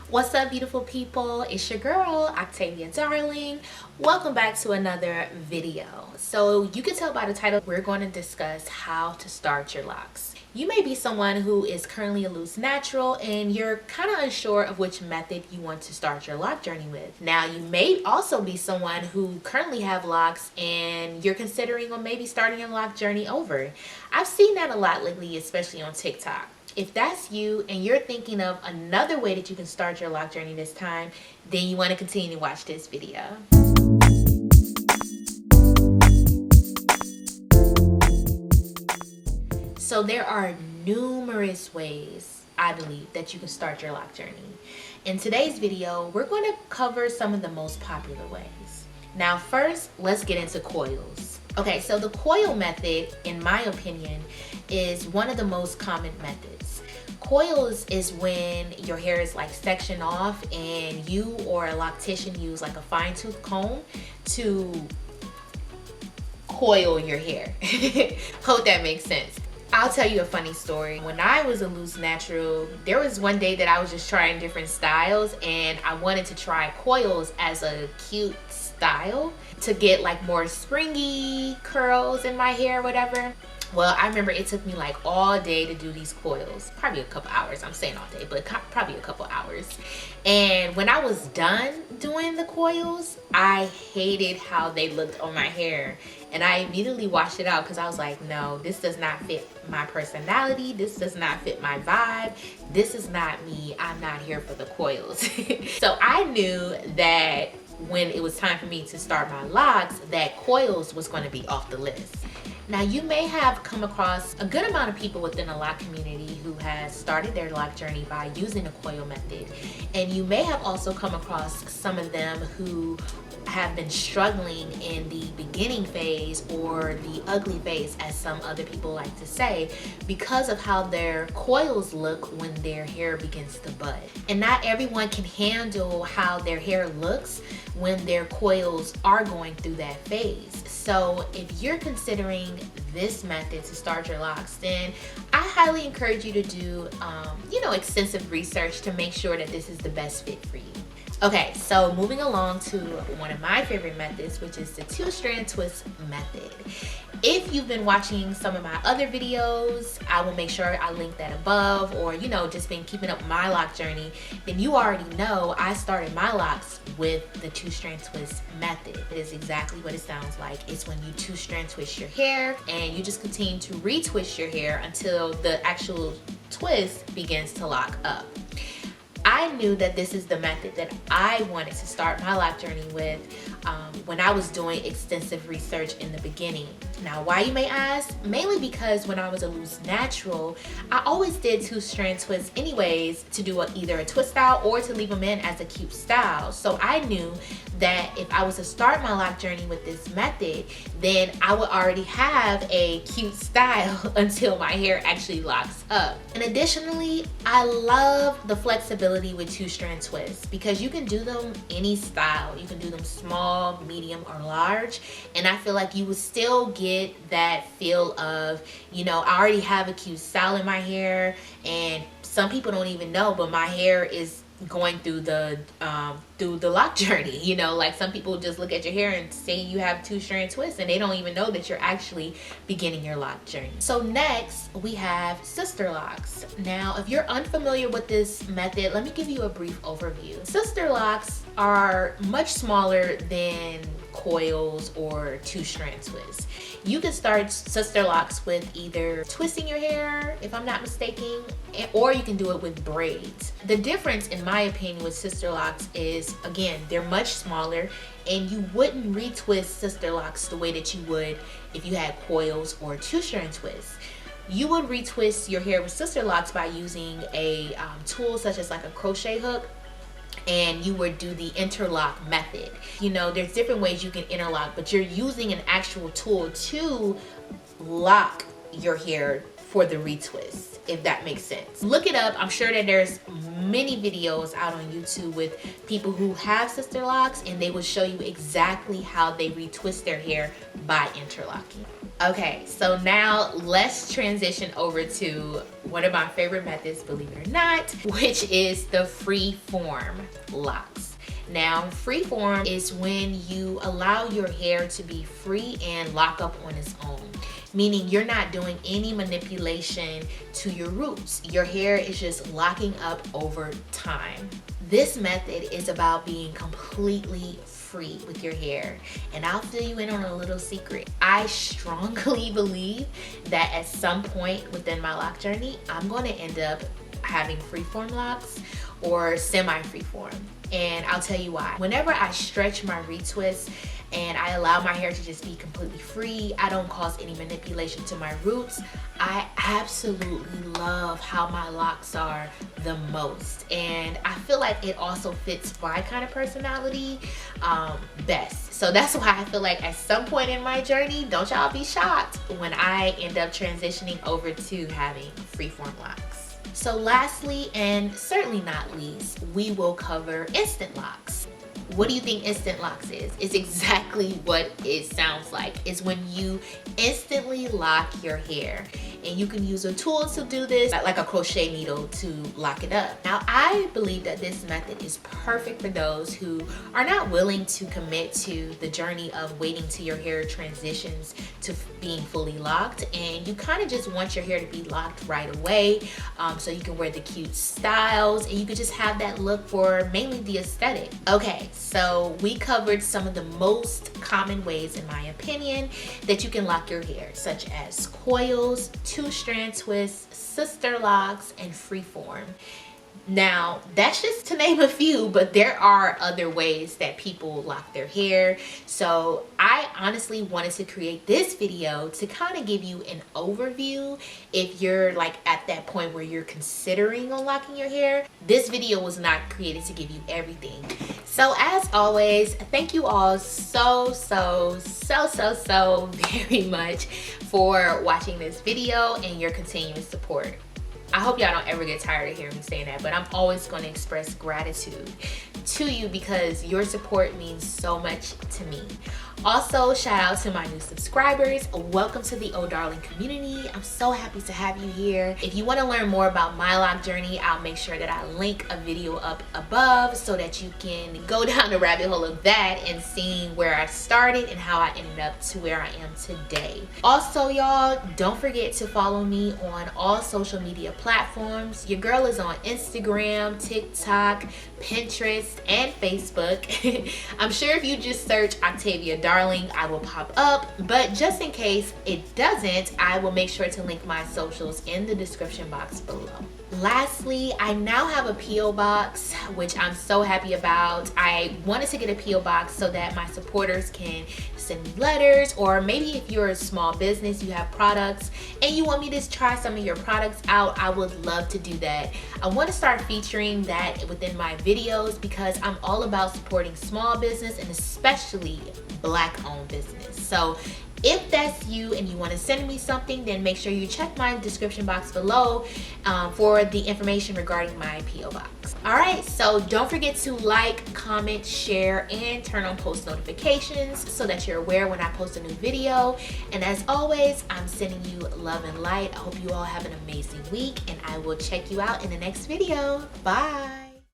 What's up, beautiful people? It's your girl, Octavia.Darling. Welcome back to another video. So you can tell by the title, we're going to discuss how to start your locks. You may be someone who is currently a loose natural and you're kind of unsure of which method you want to start your loc journey with. Now, you may also be someone who currently have locks and you're considering or maybe starting your loc journey over. I've seen that a lot lately, especially on TikTok. If that's you and you're thinking of another way that you can start your loc journey this time, then you want to continue to watch this video. So there are numerous ways, I believe, that you can start your loc journey. In today's video, we're going to cover some of the most popular ways. Now first, let's get into coils. Okay, so the coil method, in my opinion, is one of the most common methods. Coils is when your hair is like sectioned off and you or a loctician use like a fine tooth comb to coil your hair. Hope that makes sense. I'll tell you a funny story. When I was a loose natural, there was one day that I was just trying different styles and I wanted to try coils as a cute style to get like more springy curls in my hair, whatever. Well, I remember it took me like all day to do these coils, probably a couple hours. I'm saying all day, but probably a couple hours. And when I was done doing the coils, I hated how they looked on my hair. And I immediately washed it out because I was like, no, this does not fit my personality. This does not fit my vibe. This is not me. I'm not here for the coils. So I knew that when it was time for me to start my locks, that coils was going to be off the list. Now, you may have come across a good amount of people within the loc community who has started their loc journey by using the coil method. And you may have also come across some of them who have been struggling in the beginning phase or the ugly phase, as some other people like to say, because of how their coils look when their hair begins to bud. And not everyone can handle how their hair looks when their coils are going through that phase. So if you're considering this method to start your locks, then I highly encourage you to do extensive research to make sure that this is the best fit for you. Okay, so moving along to one of my favorite methods, which is the 2-strand twist method. If you've been watching some of my other videos, I will make sure I link that above, or just been keeping up my loc journey, then you already know I started my locks with the 2-strand twist method. It is exactly what it sounds like. It's when you 2-strand twist your hair and you just continue to retwist your hair until the actual twist begins to lock up. I knew that this is the method that I wanted to start my loc journey with when I was doing extensive research in the beginning. Now, why, you may ask? Mainly because when I was a loose natural, I always did 2-strand twists anyways, to do either a twist style or to leave them in as a cute style. So I knew that if I was to start my loc journey with this method, then I would already have a cute style until my hair actually locks up. And additionally, I love the flexibility with 2-strand twists because you can do them any style. You can do them small, medium, or large, and I feel like you would still get that feel of, I already have a cute style in my hair, and some people don't even know, but my hair is going through the loc journey. Like some people just look at your hair and say you have 2-strand twists and they don't even know that you're actually beginning your loc journey. So next we have sister locks. Now, if you're unfamiliar with this method, let me give you a brief overview. Sister locks are much smaller than coils or 2-strand twists. You can start sister locks with either twisting your hair, if I'm not mistaken, or you can do it with braids. The difference, in my opinion, with sister locks is, again, they're much smaller, and you wouldn't retwist sister locks the way that you would if you had coils or 2-strand twists. You would retwist your hair with sister locks by using a tool such as like a crochet hook, and you would do the interlock method. There's different ways you can interlock, but you're using an actual tool to lock your hair for the retwist, if that makes sense. Look it up. I'm sure that there's many videos out on YouTube with people who have sister locks, and they will show you exactly how they retwist their hair by interlocking. Okay, so now let's transition over to one of my favorite methods, believe it or not, which is the free form locks. Now, freeform is when you allow your hair to be free and lock up on its own, meaning you're not doing any manipulation to your roots. Your hair is just locking up over time. This method is about being completely free with your hair, and I'll fill you in on a little secret. I strongly believe that at some point within my loc journey, I'm going to end up having freeform locks or semi-freeform. And I'll tell you why. Whenever I stretch my retwist and I allow my hair to just be completely free, I don't cause any manipulation to my roots, I absolutely love how my locks are the most. And I feel like it also fits my kind of personality best. So that's why I feel like at some point in my journey, don't y'all be shocked when I end up transitioning over to having freeform locks. So lastly, and certainly not least, we will cover instant locks. What do you think instant locks is? It's exactly what it sounds like. It's when you instantly lock your hair, and you can use a tool to do this, like a crochet needle, to lock it up. Now, I believe that this method is perfect for those who are not willing to commit to the journey of waiting till your hair transitions to being fully locked, and you kind of just want your hair to be locked right away, so you can wear the cute styles and you can just have that look for mainly the aesthetic. Okay, so we covered some of the most common ways, in my opinion, that you can lock your hair, such as coils, 2-strand twists, sister locks, and freeform. Now, that's just to name a few, but there are other ways that people lock their hair. So I honestly wanted to create this video to kind of give you an overview if you're like at that point where you're considering on locking your hair. This video was not created to give you everything. So as always, thank you all so very much for watching this video and your continuous support. I hope y'all don't ever get tired of hearing me saying that, but I'm always going to express gratitude to you because your support means so much to me. Also, shout out to my new subscribers. Welcome to the Darling community. I'm so happy to have you here. If you want to learn more about my loc journey, I'll make sure that I link a video up above so that you can go down the rabbit hole of that and seeing where I started and how I ended up to where I am today. Also, y'all, don't forget to follow me on all social media platforms. Your girl is on Instagram, TikTok, Pinterest, and Facebook. I'm sure if you just search Octavia.Darling, I will pop up, but just in case it doesn't, I will make sure to link my socials in the description box below. Lastly, I now have a P.O. box, which I'm so happy about. I wanted to get a P.O. box so that my supporters can send me letters, or maybe if you're a small business, you have products and you want me to try some of your products out, I would love to do that. I want to start featuring that within my videos because I'm all about supporting small business and especially Black-owned business. So if that's you and you want to send me something, then make sure you check my description box below for the information regarding my P.O. box. Alright, so don't forget to like, comment, share, and turn on post notifications so that you're aware when I post a new video. And as always, I'm sending you love and light. I hope you all have an amazing week, and I will check you out in the next video. Bye!